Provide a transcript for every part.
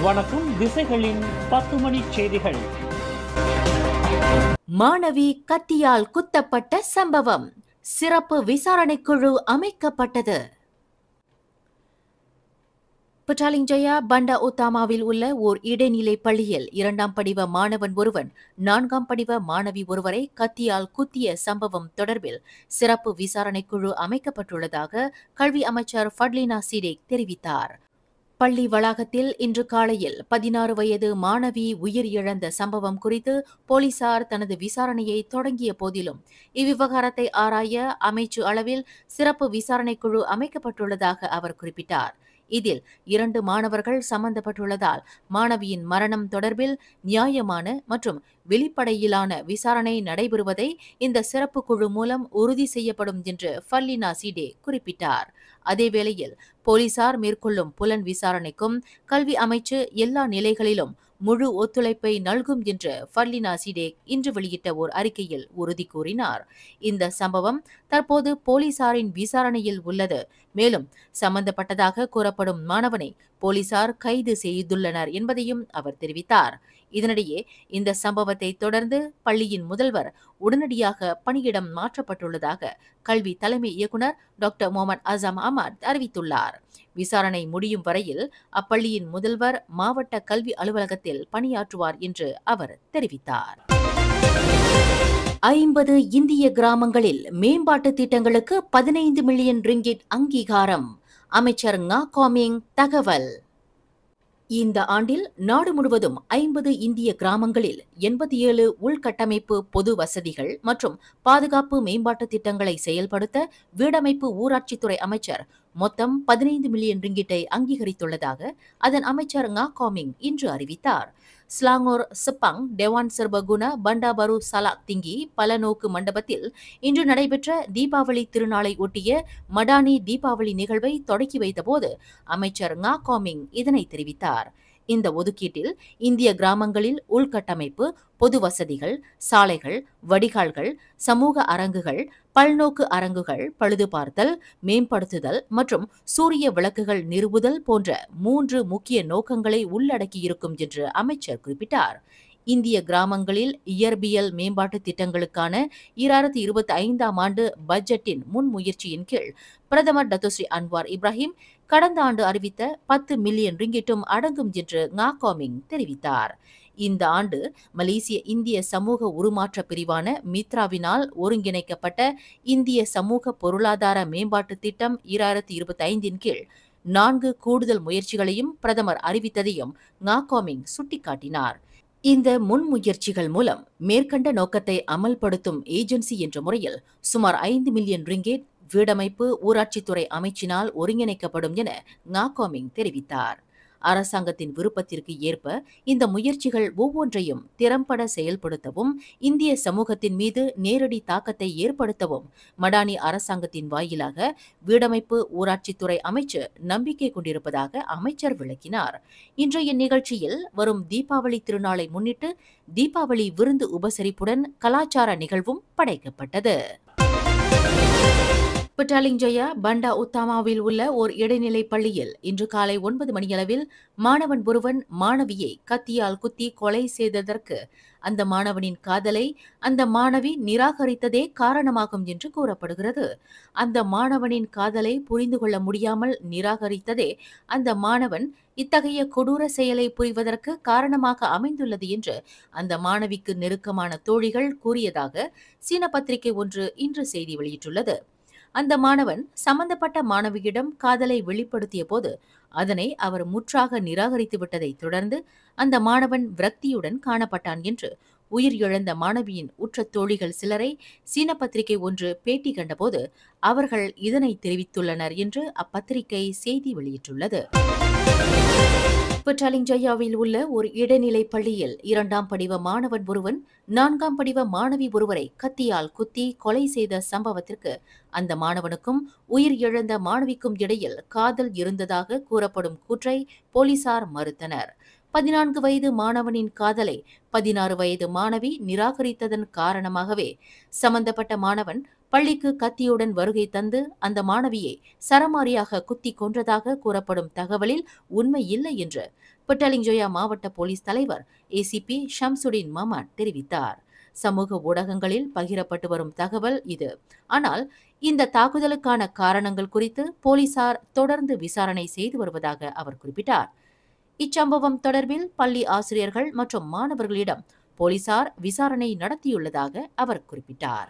வணக்கம். திசைகளின் 10 மணி செய்திகள். மாணவி கத்தியால் குத்தப்பட்ட சம்பவம், சிறப்பு விசாரணைக்குழு அமைக்கப்பட்டது. புட்டாலிங்ஜயா பண்டா உத்தாமாவில் உள்ள ஓர் இடைநிலை பள்ளியில் 2ஆம் படிவ மாணவன் ஒருவன் 4ஆம் படிவ மாணவி ஒருவரை கத்தியால் குத்திய சம்பவம் தொடர்பில் சிறப்பு விசாரணைக்குழு அமைக்கப்பட்டுள்ளதாக கல்வி அமைச்சர் ஃபட்லினா சீடேக் தெரிவித்தார். பள்ளி வளாகத்தில் இன்று காலையில் 16 வயது மாணவி உயிர் இழந்த சம்பவம் குறித்து போலீசார் தனது விசாரணையை தொடங்கிய போதிலும் இவ்விவகாரத்தை ஆராய அமைச்சு அளவில் சிறப்பு விசாரணைக்குழு அமைக்கப்பட்டுள்ளதாக அவர் குறிப்பிட்டார். இதில் 2 மாணவர்கள் சம்பந்தப்பட்டுள்ளதால் மாணவியின் மரணம் தொடர்பில் நியாயமான மற்றும் வெளிப்படையிலான விசாரணை நடைபெறுவதை இந்த சிறப்பு குழு மூலம் உறுதி செய்யப்படும் என்று ஃபட்லினா சீடேக் குறிப்பிட்டார். அதேவேளையில் போலீசார் மேற்கொள்ளும் புலன் விசாரணைக்கும் கல்வி அமைச்சு எல்லா நிலைகளிலும் முழு ஒத்துழைப்பை நல்கும் என்று ஃபட்லினா சீடேக் இன்று வெளியிட்ட ஓர் அறிக்கையில் உறுதி கூறினார். இந்த சம்பவம் தற்போது போலீசாரின் விசாரணையில் உள்ளது. மேலும் சம்பந்தப்பட்டதாக கூறப்படும் மாணவனை போலீசார் கைது செய்துள்ளனர் என்பதையும் அவர் தெரிவித்தார். இதனிடையே இந்த சம்பவத்தை தொடர்ந்து பள்ளியின் முதல்வர் உடனடியாக பணியிடம் மாற்றப்பட்டுள்ளதாக கல்வி தலைமை இயக்குநர் டாக்டர் முகமது அசாம் அஹ்மத் அறிவித்துள்ளார். விசாரணை முடியும் வரையில் அப்பள்ளியின் முதல்வர் மாவட்ட கல்வி அலுவலகத்தில் பணியாற்றுவார் என்று அவர் தெரிவித்தார். 50 இந்திய கிராமங்களில் மேம்பாட்டு திட்டங்களுக்கு 15 மில்லியன் ரிங்கிட் அங்கீகாரம், அமைச்சர் ngah koming தகவல். இந்த ஆண்டில் நாடு முழுவதும் 50 இந்திய கிராமங்களில் 87 உள்கட்டமைப்பு பொது வசதிகள் மற்றும் பாதுகாப்பு மேம்பாட்டு திட்டங்களை செயல்படுத்த வீடமைப்பு ஊராட்சித்துறை அமைச்சர் மொத்தம் 15 மில்லியன் ரிங்கிட்டை அங்கீகரித்துள்ளதாக அதன் அமைச்சர் ngah koming இன்று அறிவித்தார். ஸ்லாங்கூர் செப்பாங் டெவான் சர்பகுனா பண்டாபரு சலாக் திங்கி பலநோக்கு மண்டபத்தில் இன்று நடைபெற்ற தீபாவளி திருநாளை ஒட்டிய மடானி தீபாவளி நிகழ்வை தொடக்கி வைத்தபோது அமைச்சர் ngah koming இதனை தெரிவித்தார். இந்த ஒதுக்கீட்டில் இந்திய கிராமங்களில் உள்கட்டமைப்பு, பொது வசதிகள், சாலைகள், வடிகால்கள், சமூக அரங்குகள், பல்நோக்கு அரங்குகள், பழுதுபார்த்தல், மேம்படுத்துதல் மற்றும் சூரிய விளக்குகள் நிறுவுதல் போன்ற 3 முக்கிய நோக்கங்களை உள்ளடக்கியிருக்கும் என்று அமைச்சர் குறிப்பிட்டார். இந்திய கிராமங்களில் இயற்பியல் மேம்பாட்டு திட்டங்களுக்கான 2025ஆம் ஆண்டு பட்ஜெட்டின் முன்முயற்சியின் கீழ் பிரதமர் டத்தோஸ்ரீ அன்வார் இப்ராஹிம் கடந்த ஆண்டு அறிவித்த 10 மில்லியன் ரிங்கிட்டும் அடங்கும் என்று ngah koming தெரிவித்தார். இந்த ஆண்டு மலேசிய இந்திய சமூக உருமாற்ற பிரிவான மித்ராவினால் ஒருங்கிணைக்கப்பட்ட இந்திய சமூக பொருளாதார மேம்பாட்டு திட்டம் 2025இன் கீழ் 4 கூடுதல் முயற்சிகளையும் பிரதமர் அறிவித்ததையும் ngah koming சுட்டிக்காட்டினார். இந்த முன்முயற்சிகள் மூலம் மேற்கண்ட நோக்கத்தை அமல்படுத்தும் ஏஜென்சி என்ற முறையில் சுமார் 5 மில்லியன் ரிங்கிட் வீடமைப்பு ஊராட்சித்துறை அமைச்சினால் ஒருங்கிணைக்கப்படும் என ngah koming தெரிவித்தார். அரசாங்கத்தின் விருப்பத்திற்கு ஏற்ப இந்த முயற்சிகள் ஒவ்வொன்றையும் திறம்பட செயல்படுத்தவும் இந்திய சமூகத்தின் மீது நேரடி தாக்கத்தை ஏற்படுத்தவும் மடானி அரசாங்கத்தின் வாயிலாக வீடமைப்பு ஊராட்சித்துறை அமைச்சு நம்பிக்கை கொண்டிருப்பதாக அமைச்சர் விளக்கினார். இன்றைய நிகழ்ச்சியில் வரும் தீபாவளி திருநாளை முன்னிட்டு தீபாவளி விருந்து உபசரிப்புடன் கலாச்சார நிகழ்வும் படைக்கப்பட்டது. புட்டாலிங்ஜயா பண்டா உத்தாமாவில் உள்ள ஓர் இடைநிலை பள்ளியில் இன்று காலை 9 மணியளவில் மாணவன் ஒருவன் மாணவியை கத்தியால் குத்தி கொலை செய்ததற்கு அந்த மாணவனின் காதலை அந்த மாணவி நிராகரித்ததே காரணமாகும் என்று கூறப்படுகிறது. அந்த மாணவனின் காதலை புரிந்து கொள்ள முடியாமல் நிராகரித்ததே அந்த மாணவன் இத்தகைய கொடூர செயலை புரிவதற்கு காரணமாக அமைந்துள்ளது என்று அந்த மாணவிக்கு நெருக்கமான தோழிகள் கூறியதாக சீன பத்திரிகை ஒன்று இன்று செய்தி வெளியிட்டுள்ளது. அந்த மாணவன் சம்பந்தப்பட்ட மாணவியிடம் காதலை வெளிப்படுத்திய போது அதனை அவர் முற்றாக நிராகரித்து விட்டதை தொடர்ந்து அந்த மாணவன் விரக்தியுடன் காணப்பட்டான் என்று உயிர் இழந்த மாணவியின் உற்ற தோழிகள் சிலரை சீன பத்திரிகை ஒன்று பேட்டி கண்டபோது அவர்கள் இதனை தெரிவித்துள்ளனர் என்று அப்பத்திரிகை செய்தி வெளியிட்டுள்ளது. புட்டாலிங்ஜயாவில் உள்ள ஒரு இடைநிலை பள்ளியில் 2ஆம் படிவ மாணவன் ஒருவன் 4ஆம் படிவ மாணவி ஒருவரை கத்தியால் குத்தி கொலை செய்த சம்பவத்திற்கு அந்த மாணவனுக்கும் உயிர் இழந்த மாணவிக்கும் இடையில் காதல் இருந்ததாக கூறப்படும் கூற்றை போலீசார் மறுத்தனர். 14 வயது மாணவனின் காதலை 16 வயது மாணவி நிராகரித்ததன் காரணமாகவே சம்பந்தப்பட்ட மாணவன் பள்ளிக்கு கத்தியுடன் வருகை தந்து அந்த மாணவியை சரமாரியாக குத்தி கொன்றதாக கூறப்படும் தகவலில் உண்மை இல்லை என்று பெட்டாலிங் ஜோயா மாவட்ட போலீஸ் தலைவர் ஏசிபி ஷம்சுடின் மமான் தெரிவித்தார். சமூக ஊடகங்களில் பகிரப்பட்டு வரும் தகவல் இது. ஆனால் இந்த தாக்குதலுக்கான காரணங்கள் குறித்து போலீசார் தொடர்ந்து விசாரணை செய்து வருவதாக அவர் குறிப்பிட்டார். இச்சம்பவம் தொடர்பில் பள்ளி ஆசிரியர்கள் மற்றும் மாணவர்களிடம் போலீசார் விசாரணை நடத்தியுள்ளதாக அவர் குறிப்பிட்டார்.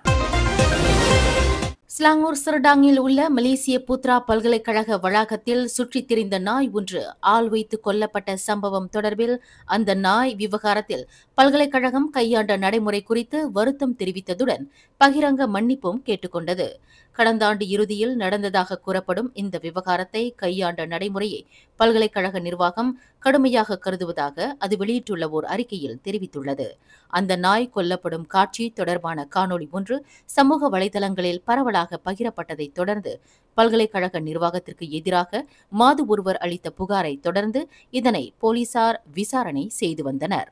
ஸ்லாங்கூர் சர்டாங்கில் உள்ள மலேசிய புத்ரா பல்கலைக்கழக வளாகத்தில் சுற்றித் திரிந்த நாய் ஒன்று ஆள் வைத்து கொல்லப்பட்ட சம்பவம் தொடர்பில் அந்த நாய் விவகாரத்தில் பல்கலைக்கழகம் கையாண்ட நடைமுறை குறித்து வருத்தம் தெரிவித்ததுடன் பகிரங்க மன்னிப்பும் கேட்டுக்கொண்டது. கடந்த ஆண்டு இறுதியில் நடந்ததாக கூறப்படும் இந்த விவகாரத்தை கையாண்ட நடைமுறையை பல்கலைக்கழக நிர்வாகம் கடுமையாக கருதுவதாக அது வெளியிட்டுள்ள ஓர் அறிக்கையில் தெரிவித்துள்ளது. அந்த நாய் கொல்லப்படும் காட்சி தொடர்பான காணொளி ஒன்று சமூக வலைதளங்களில் பரவலாக பகிரப்பட்டதை தொடர்ந்து பல்கலைக்கழக நிர்வாகத்திற்கு எதிராக மாது ஒருவர் அளித்த புகாரை தொடர்ந்து இதனை போலீசார் விசாரணை செய்து வந்தனர்.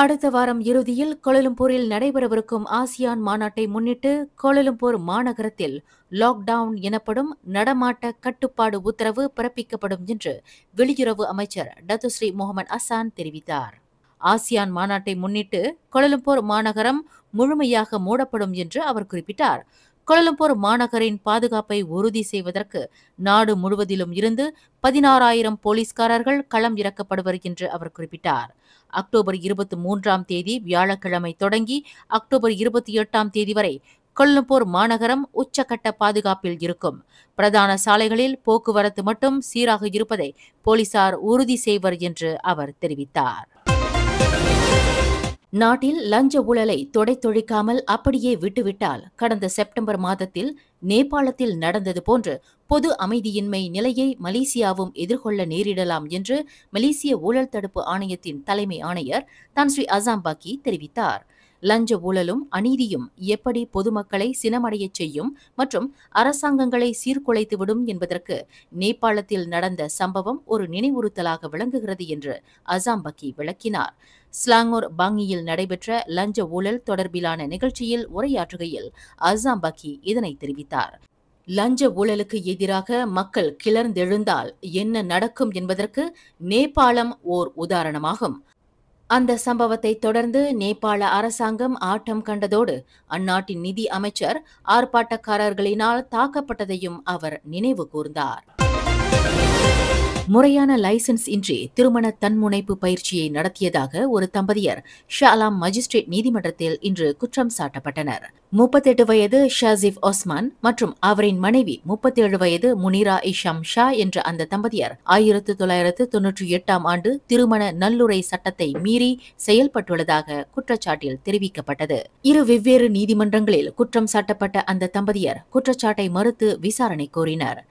அடுத்த வாரம் இறுதியில் கோலாலம்பூரில் நடைபெறவிருக்கும் ஆசியான் மாநாட்டை முன்னிட்டு கோலாலம்பூர் மாநகரத்தில் லாக்டவுன் எனப்படும் நடமாட்ட கட்டுப்பாடு உத்தரவு பிறப்பிக்கப்படும் என்று வெளியுறவு அமைச்சர் டத்துஸ்ரீ முகமது அசான் தெரிவித்தார். ஆசியான் மாநாட்டை முன்னிட்டு கோலாலம்பூர் மாநகரம் முழுமையாக மூடப்படும் என்று அவர் குறிப்பிட்டார். கோலாலம்பூர் மாநகரின் பாதுகாப்பை உறுதி செய்வதற்கு நாடு முழுவதிலும் இருந்து 16,000 போலீஸ்காரர்கள் களம் இறக்கப்படுவர் என்று அவர் குறிப்பிட்டார். அக்டோபர் 23ஆம் தேதி வியாழக்கிழமை தொடங்கி அக்டோபர் 28ஆம் தேதி வரை கோலாலம்பூர் மாநகரம் உச்சகட்ட பாதுகாப்பில் இருக்கும். பிரதான சாலைகளில் போக்குவரத்து மட்டும் சீராக இருப்பதை போலீசார் உறுதி செய்வர் என்று அவர் தெரிவித்தார். நாட்டில் லஞ்ச ஊழலை தொடைத்தொழிக்காமல் அப்படியே விட்டுவிட்டால் கடந்த செப்டம்பர் மாதத்தில் நேபாளத்தில் நடந்தது போன்று பொது அமைதியின்மை நிலையை மலேசியாவும் எதிர்கொள்ள நேரிடலாம் என்று மலேசிய ஊழல் தடுப்பு ஆணையத்தின் தலைமை ஆணையர் தான் ஸ்ரீ அசாம்பாக்கி தெரிவித்தார். லஞ்ச ஊழலும் அநீதியும் எப்படி பொதுமக்களை சினமடையச் செய்யும் மற்றும் அரசாங்கங்களை சீர்குலைத்துவிடும் என்பதற்கு நேபாளத்தில் நடந்த சம்பவம் ஒரு நினைவுறுத்தலாக விளங்குகிறது என்று அசாம்பாக்கி விளக்கினார். ஸ்லாங்கூர் பாங்கியில் நடைபெற்ற லஞ்ச ஊழல் தொடர்பிலான நிகழ்ச்சியில் உரையாற்றுகையில் அசாம்பாக்கி இதனை தெரிவித்தார். லஞ்ச ஊழலுக்கு எதிராக மக்கள் கிளர்ந்தெழுந்தால் என்ன நடக்கும் என்பதற்கு நேபாளம் ஓர் உதாரணமாகும். அந்த சம்பவத்தை தொடர்ந்து நேபாள அரசாங்கம் ஆட்டம் கண்டதோடு அந்நாட்டின் நிதி அமைச்சர் ஆர்ப்பாட்டக்காரர்களினால் தாக்கப்பட்டதையும் அவர் நினைவு கூர்ந்தார். முறையான லைசன்ஸ் இன்றி திருமண தன்முனைப்பு பயிற்சியை நடத்தியதாக ஒரு தம்பதியர் ஷாலாம் மஜிஸ்ட்ரேட் நீதிமன்றத்தில் இன்று குற்றம் சாட்டப்பட்டனர். 38 வயது ஷாசிப் ஒஸ்மான் மற்றும் அவரின் மனைவி 37 வயது முனிரா இஷாம் ஷா என்ற அந்த தம்பதியர் 1998ஆம் ஆண்டு திருமண நல்லுறை சட்டத்தை மீறி செயல்பட்டுள்ளதாக குற்றச்சாட்டில் தெரிவிக்கப்பட்டது. இரு வெவ்வேறு நீதிமன்றங்களில் குற்றம் சாட்டப்பட்ட அந்த தம்பதியர் குற்றச்சாட்டை மறுத்து விசாரணை கோரினர்.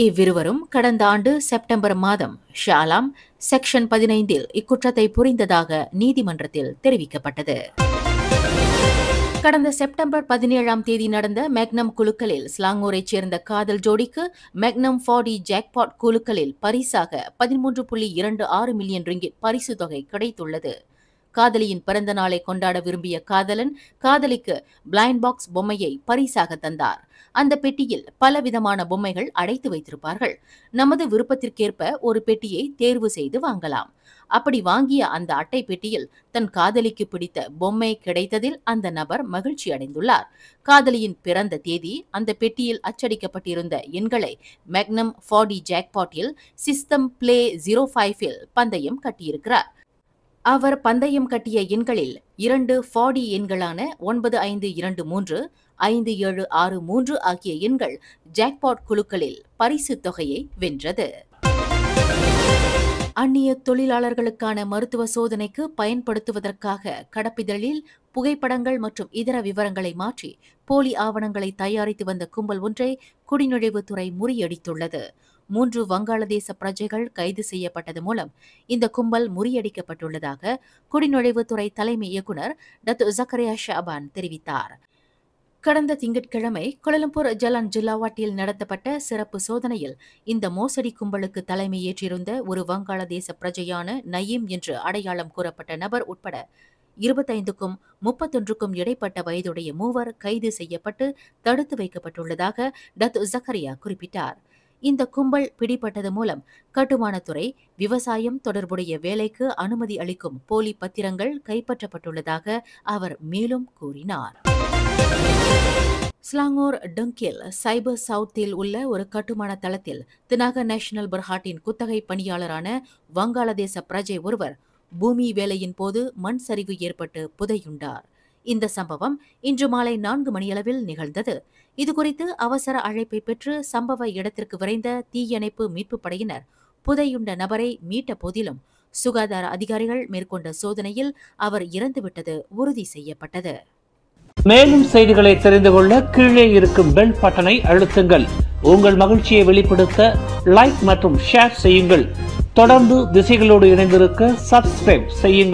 இவ்விருவரும் கடந்த ஆண்டு செப்டம்பர் மாதம் ஷாலாம் செக்ஷன் 15இல் இக்குற்றத்தை புரிந்ததாக நீதிமன்றத்தில் தெரிவிக்கப்பட்டது. கடந்த செப்டம்பர் 17ஆம் தேதி நடந்த மேக்னம் குலுக்கலில் ஸ்லாங்கூரைச் சேர்ந்த காதல் ஜோடிக்கு மேக்னம் 40 ஜாக்பாட் குலுக்கலில் பரிசாக 13.26 மில்லியன் ரிங்கிட் பரிசு தொகை கிடைத்துள்ளது. காதலியின் பிறந்த நாளை கொண்டாட விரும்பிய காதலன் காதலிக்கு பிளைண்ட் பாக்ஸ் பொம்மையை பரிசாக தந்தார். அந்த பெட்டியில் பலவிதமான பொம்மைகள் அடைத்து வைத்திருப்பார்கள். நமது விருப்பத்திற்கேற்ப ஒரு பெட்டியை தேர்வு செய்து வாங்கலாம். அப்படி வாங்கிய அந்த அட்டை பெட்டியில் தன் காதலிக்கு பிடித்த பொம்மை கிடைத்ததில் அந்த நபர் மகிழ்ச்சி அடைந்துள்ளார். காதலியின் பிறந்த தேதி அந்த பெட்டியில் அச்சடிக்கப்பட்டிருந்த எண்களை மேக்னம் 40 ஜாக்பாட்டில் சிஸ்டம் பிளே 05இல் பந்தயம் கட்டியிருக்கிறார். அவர் பந்தயம் கட்டிய எண்களில் 2 40 எண்களான 9523, 5763 ஆகிய எண்கள் ஜாக்பாட் குலுக்களில் பரிசு தொகையை வென்றது. அந்நிய தொழிலாளர்களுக்கான மருத்துவ சோதனைக்கு பயன்படுத்துவதற்காக கடப்பிதழில் புகைப்படங்கள் மற்றும் இதர விவரங்களை மாற்றி போலி ஆவணங்களை தயாரித்து வந்த கும்பல் ஒன்றை குடிநுழைவுத்துறை முறியடித்துள்ளது. 3 வங்காளதேச பிரஜைகள் கைது செய்யப்பட்டது மூலம் இந்த கும்பல் முறியடிக்கப்பட்டுள்ளதாக குடிநுழைவுத்துறை தலைமை இயக்குநர் டத்து ஜக்கரியா ஷாபான் தெரிவித்தார். கடந்த திங்கட்கிழமை கோலாலம்பூர் ஜலான் ஜில்லாவாட்டில் நடத்தப்பட்ட சிறப்பு சோதனையில் இந்த மோசடி கும்பலுக்கு தலைமையேற்றிருந்த ஒரு வங்காளதேச பிரஜையான நயீம் என்று அடையாளம் கூறப்பட்ட நபர் உட்பட 25க்கும் 31க்கும் இடைப்பட்ட வயதுடைய 3 கைது செய்யப்பட்டு தடுத்து வைக்கப்பட்டுள்ளதாக டத்து ஜக்கரியா குறிப்பிட்டார். இந்த கும்பல் பிடிபட்டது மூலம் கட்டுமானத்துறை, விவசாயம் தொடர்புடைய வேலைக்கு அனுமதி அளிக்கும் போலி பத்திரங்கள் கைப்பற்றப்பட்டுள்ளதாக அவர் மேலும் கூறினார். ஸ்லாங்கூர் டங்கில் சைபர் சவுத்தில் உள்ள ஒரு கட்டுமான தளத்தில் தினாக நேஷனல் பர்ஹாட்டின் குத்தகை பணியாளரான வங்காளதேச பிரஜை ஒருவர் பூமி வேலையின் போது மண் சரிவு ஏற்பட்டு புதையுண்டார். இந்த சம்பவம் இன்று மாலை 4 மணியளவில் நிகழ்ந்தது. இதுகுறித்து அவசர அழைப்பை பெற்று சம்பவ இடத்திற்கு விரைந்த தீயணைப்பு மீட்புப் படையினர் புதையுண்ட நபரை மீட்ட போதிலும் சுகாதார அதிகாரிகள் மேற்கொண்ட சோதனையில் அவர் இறந்துவிட்டது உறுதி செய்யப்பட்டது. மேலும் செய்திகளை தெரிந்து கொள்ள கீழே இருக்கும் பெல் பட்டனை அழுத்துங்கள். உங்கள் மகிழ்ச்சியை வெளிப்படுத்த லைக் மற்றும் ஷேர் செய்யுங்கள். தொடர்ந்து திசைகளோடு இணைந்திருக்க சப்ஸ்கிரைப் செய்யுங்கள்.